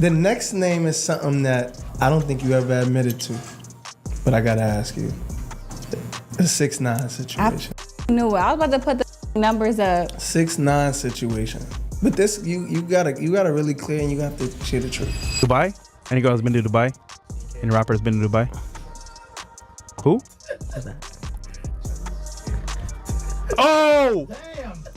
The next name is something that I don't think you ever admitted to, but I gotta ask you. The 6ix9ine situation. I knew it. I was about to put the numbers up. 6ix9ine situation. But this, you gotta really clear and you have to share the truth. Dubai? Any girl has been to Dubai? Any rapper has been to Dubai? Who? Oh!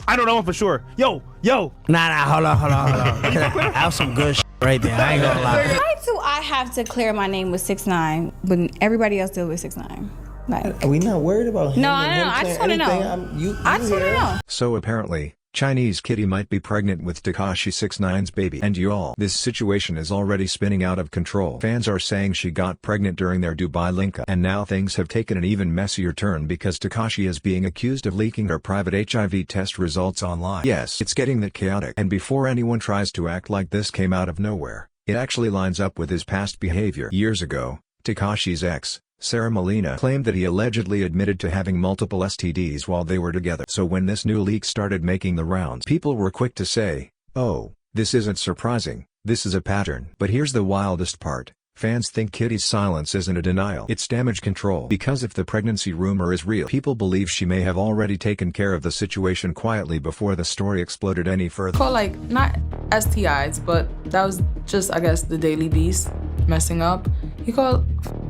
I don't know for sure. Yo! Nah, hold on. I have some good shit right there. I ain't gonna lie. Why do I have to clear my name with 6ix9ine when everybody else deals with 6ix9ine? Like, Are we not worried about him? No, I don't know. I just want to know. I just want to know. So apparently, Chinese Kitty might be pregnant with Tekashi 6ix9ine's baby. And y'all, this situation is already spinning out of control. Fans are saying she got pregnant during their Dubai link-up. And now things have taken an even messier turn because Tekashi is being accused of leaking her private HIV test results online. Yes, it's getting that chaotic. And before anyone tries to act like this came out of nowhere, it actually lines up with his past behavior. Years ago, Tekashi's ex, Sarah Molina, claimed that he allegedly admitted to having multiple STDs while they were together. So when this new leak started making the rounds, people were quick to say, oh, this isn't surprising, this is a pattern. But here's the wildest part. Fans think Kitty's silence isn't a denial, it's damage control. Because if the pregnancy rumor is real, people believe she may have already taken care of the situation quietly before the story exploded any further. Call like, not STIs, but that was just, I guess, the daily beast messing up. He called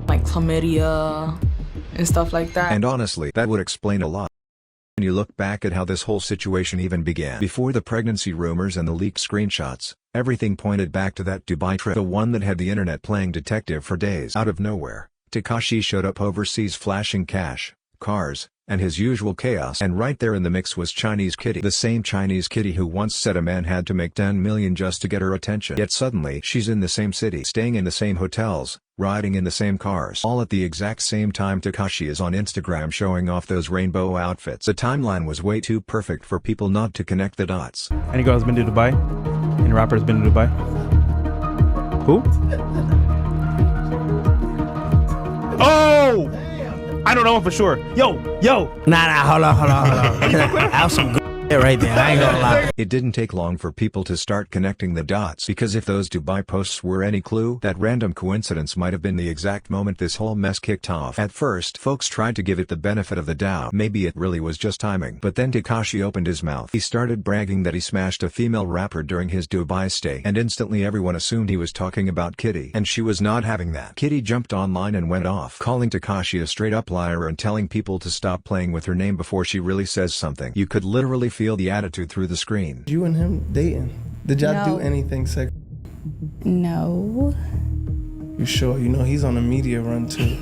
like chlamydia and stuff like that. And honestly, that would explain a lot. When you look back at how this whole situation even began. Before the pregnancy rumors and the leaked screenshots, everything pointed back to that Dubai trip, the one that had the internet playing detective for days. Out of nowhere, Tekashi showed up overseas flashing cash, cars, and his usual chaos. And right there in the mix was Chinese Kitty, the same Chinese Kitty who once said a man had to make 10 million just to get her attention. Yet suddenly she's in the same city, staying in the same hotels, riding in the same cars. All at the exact same time Tekashi is on Instagram showing off those rainbow outfits. The timeline was way too perfect for people not to connect the dots. Any girl has been to Dubai? Any rapper has been to Dubai? Who? Oh! I don't know for sure. Yo! Nah, hold on. I have some good shit right there. I ain't gonna lie. It didn't take long for people to start connecting the dots, because if those Dubai posts were any clue, that random coincidence might have been the exact moment this whole mess kicked off. At first, folks tried to give it the benefit of the doubt. Maybe it really was just timing. But then Tekashi opened his mouth. He started bragging that he smashed a female rapper during his Dubai stay. And instantly everyone assumed he was talking about Kitty. And she was not having that. Kitty jumped online and went off, calling Tekashi a straight-up liar and telling people to stop playing with her name before she really says something. You could literally feel the attitude through the screen. You and him dating? Did y'all do No. anything sexual? No. You sure? You know he's on a media run too.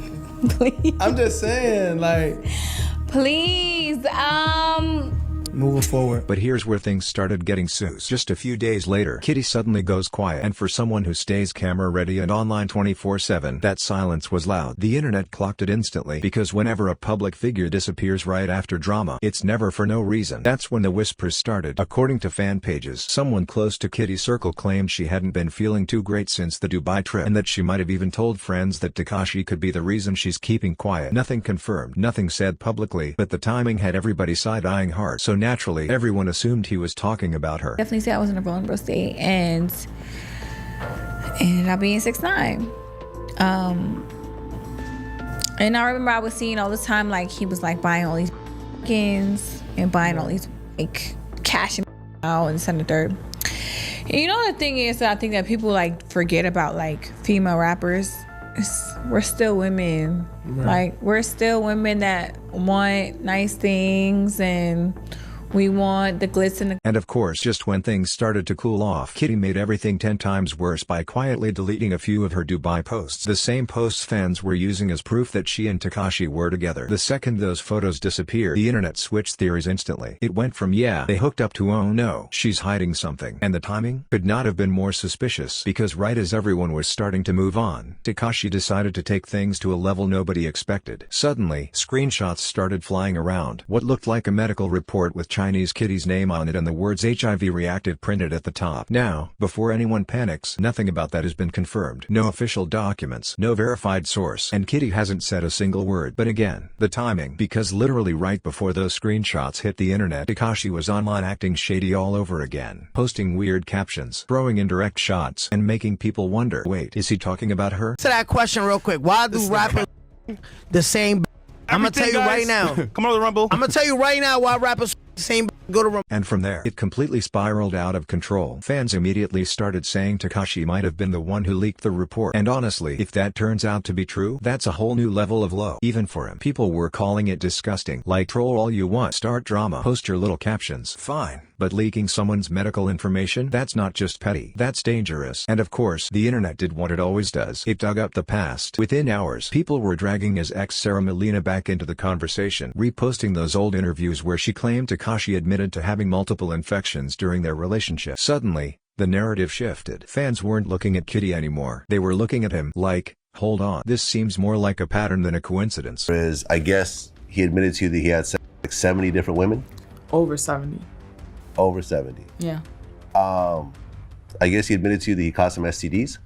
Please. I'm just saying, like, Please. moving forward. But here's where things started getting sus. Just a few days later, Kitty suddenly goes quiet. And for someone who stays camera ready and online 24/7, that silence was loud. The internet clocked it instantly, because whenever a public figure disappears right after drama, it's never for no reason. That's when the whispers started. According to fan pages, someone close to Kitty's circle claimed she hadn't been feeling too great since the Dubai trip, and that she might have even told friends that Tekashi could be the reason she's keeping quiet. Nothing confirmed, nothing said publicly, but the timing had everybody side-eyeing hard. So naturally, everyone assumed he was talking about her. Definitely say I was in a vulnerable state and ended up being 6ix9ine. And I remember I was seeing all the time, like, he was like buying all these skins and buying all these like cash and out and this and the third. And you know the thing is that I think that people like forget about like female rappers. We're still women. Right. Like, we're still women that want nice things and we want the glitz and the... And of course, just when things started to cool off, Kitty made everything 10 times worse by quietly deleting a few of her Dubai posts. The same posts fans were using as proof that she and Tekashi were together. The second those photos disappeared, the internet switched theories instantly. It went from yeah, they hooked up to oh no, she's hiding something. And the timing could not have been more suspicious, because right as everyone was starting to move on, Tekashi decided to take things to a level nobody expected. Suddenly, screenshots started flying around. What looked like a medical report with Chinese Chinese kitty's name on it and the words HIV reactive printed at the top. Now, before anyone panics, nothing about that has been confirmed. No official documents, no verified source, and Kitty hasn't said a single word. But again, the timing, because literally right before those screenshots hit the internet, Tekashi was online acting shady all over again, posting weird captions, throwing indirect shots, and making people wonder, wait, is he talking about her? To that question real quick, why do rappers the same? I'm gonna tell you right now. Come on, the Rumble. I'm gonna tell you right now why rappers the same go to Rumble. And from there, it completely spiraled out of control. Fans immediately started saying Tekashi might have been the one who leaked the report. And honestly, if that turns out to be true, that's a whole new level of low, even for him. People were calling it disgusting. Like, troll all you want, start drama, post your little captions, fine. But leaking someone's medical information? That's not just petty, that's dangerous. And of course, the internet did what it always does. It dug up the past. Within hours, people were dragging his ex Sarah Molina back into the conversation, reposting those old interviews where she claimed Tekashi admitted to having multiple infections during their relationship. Suddenly, the narrative shifted. Fans weren't looking at Kitty anymore. They were looking at him like, hold on, this seems more like a pattern than a coincidence. I guess he admitted to you that he had like 70 different women? Over 70. Over 70. Yeah. I guess he admitted to you that he caused some STDs?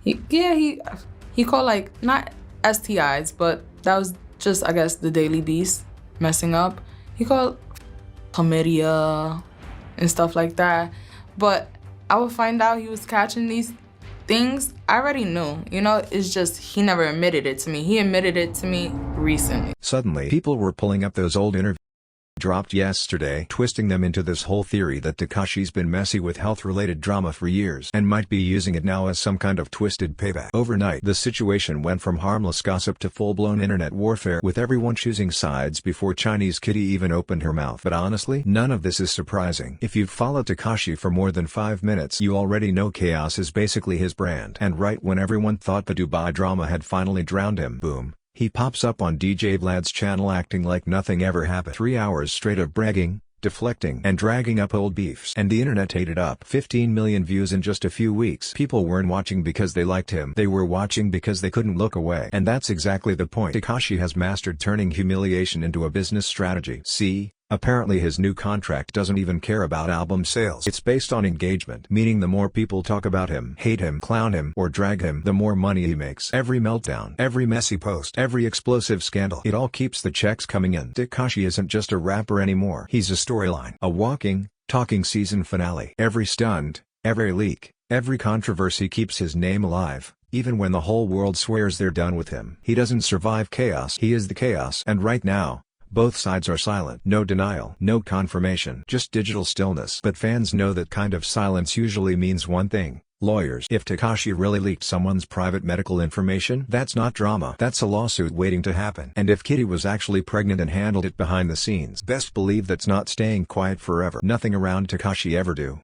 He called, like, not STIs, but that was just, I guess, the daily beast messing up. He called chlamydia and stuff like that. But I would find out he was catching these things. I already knew. You know, it's just he never admitted it to me. He admitted it to me recently. Suddenly, people were pulling up those old interviews dropped yesterday, twisting them into this whole theory that Tekashi's been messy with health-related drama for years and might be using it now as some kind of twisted payback. Overnight, the situation went from harmless gossip to full-blown internet warfare, with everyone choosing sides before Chinese Kitty even opened her mouth. But honestly, none of this is surprising. If you've followed Tekashi for more than 5 minutes, you already know chaos is basically his brand. And right when everyone thought the Dubai drama had finally drowned him, boom, he pops up on DJ Vlad's channel acting like nothing ever happened. 3 hours straight of bragging, deflecting, and dragging up old beefs. And the internet ate it up. 15 million views in just a few weeks. People weren't watching because they liked him. They were watching because they couldn't look away. And that's exactly the point. Tekashi has mastered turning humiliation into a business strategy. See? Apparently his new contract doesn't even care about album sales. It's based on engagement, meaning the more people talk about him, hate him, clown him, or drag him, the more money he makes. Every meltdown, every messy post, every explosive scandal, it all keeps the checks coming in. Tekashi isn't just a rapper anymore. He's a storyline, a walking, talking season finale. Every stunt, every leak, every controversy keeps his name alive. Even when the whole world swears they're done with him. He doesn't survive chaos. He is the chaos. And right now, both sides are silent. No denial, no confirmation, just digital stillness. But fans know that kind of silence usually means one thing: lawyers. If Tekashi really leaked someone's private medical information, that's not drama. That's a lawsuit waiting to happen. And if Kitty was actually pregnant and handled it behind the scenes, best believe that's not staying quiet forever. Nothing around Tekashi ever do.